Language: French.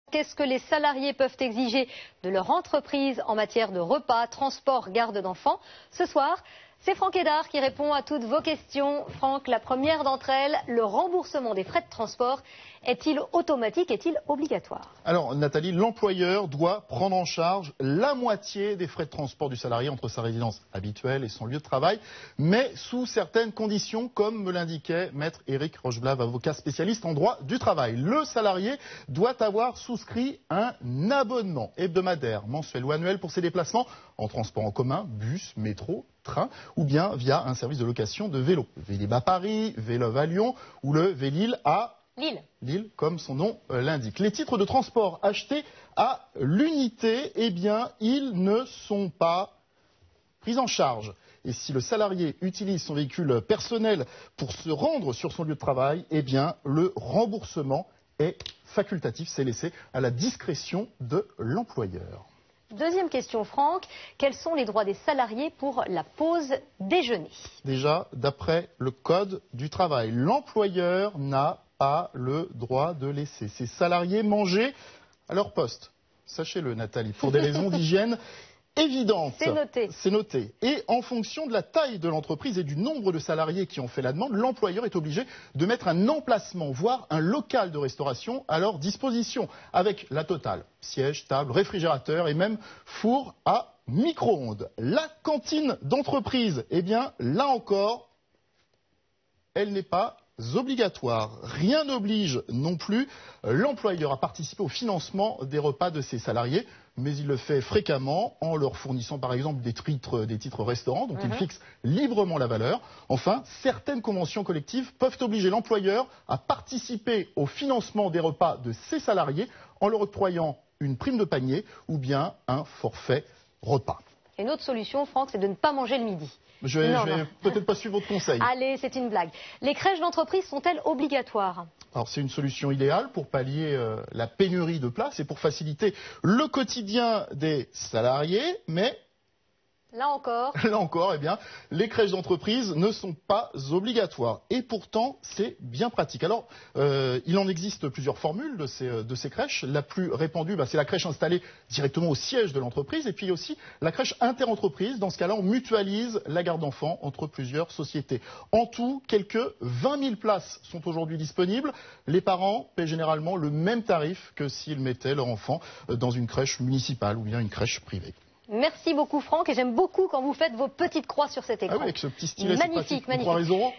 Qu'est-ce que les salariés peuvent exiger de leur entreprise en matière de repas, transport, garde d'enfants? Ce soir, c'est Franck Hédard qui répond à toutes vos questions. Franck, la première d'entre elles, le remboursement des frais de transport est-il automatique, est-il obligatoire? Alors Nathalie, l'employeur doit prendre en charge la moitié des frais de transport du salarié entre sa résidence habituelle et son lieu de travail, mais sous certaines conditions, comme me l'indiquait maître Éric Rocheblave, avocat spécialiste en droit du travail. Le salarié doit avoir souscrit un abonnement hebdomadaire, mensuel ou annuel pour ses déplacements en transport en commun, bus, métro, train, ou bien via un service de location de vélo. Vélib à Paris, Vélove à Lyon ou le Vélil à Lille, comme son nom l'indique. Les titres de transport achetés à l'unité, eh bien, ils ne sont pas pris en charge. Et si le salarié utilise son véhicule personnel pour se rendre sur son lieu de travail, eh bien, le remboursement est facultatif, c'est laissé à la discrétion de l'employeur. Deuxième question, Franck. Quels sont les droits des salariés pour la pause déjeuner? Déjà, d'après le Code du travail, l'employeur n'a pas le droit de laisser ses salariés manger à leur poste. Sachez-le, Nathalie, pour des raisons d'hygiène évidentes. C'est noté. C'est noté. Et en fonction de la taille de l'entreprise et du nombre de salariés qui ont fait la demande, l'employeur est obligé de mettre un emplacement, voire un local de restauration à leur disposition, avec la totale. Siège, table, réfrigérateur et même four à micro-ondes. La cantine d'entreprise, eh bien, là encore, elle n'est pas obligatoire. Rien n'oblige non plus l'employeur à participer au financement des repas de ses salariés, mais il le fait fréquemment en leur fournissant par exemple des titres restaurants dont il fixe librement la valeur. Enfin, certaines conventions collectives peuvent obliger l'employeur à participer au financement des repas de ses salariés en leur octroyant une prime de panier ou bien un forfait repas. Une autre solution, Franck, c'est de ne pas manger le midi. Je vais peut-être pas suivre votre conseil. Allez, c'est une blague. Les crèches d'entreprise sont-elles obligatoires? Alors c'est une solution idéale pour pallier la pénurie de places et pour faciliter le quotidien des salariés, mais là encore, eh bien, les crèches d'entreprise ne sont pas obligatoires. Et pourtant, c'est bien pratique. Alors, il en existe plusieurs formules de ces crèches. La plus répandue, c'est la crèche installée directement au siège de l'entreprise. Et puis aussi la crèche interentreprise. Dans ce cas-là, on mutualise la garde d'enfants entre plusieurs sociétés. En tout, quelques 20 000 places sont aujourd'hui disponibles. Les parents paient généralement le même tarif que s'ils mettaient leur enfant dans une crèche municipale ou bien une crèche privée. Merci beaucoup Franck, et j'aime beaucoup quand vous faites vos petites croix sur cet écran. Ah oui, avec ce petit stylet, magnifique, c'est pratique. Magnifique.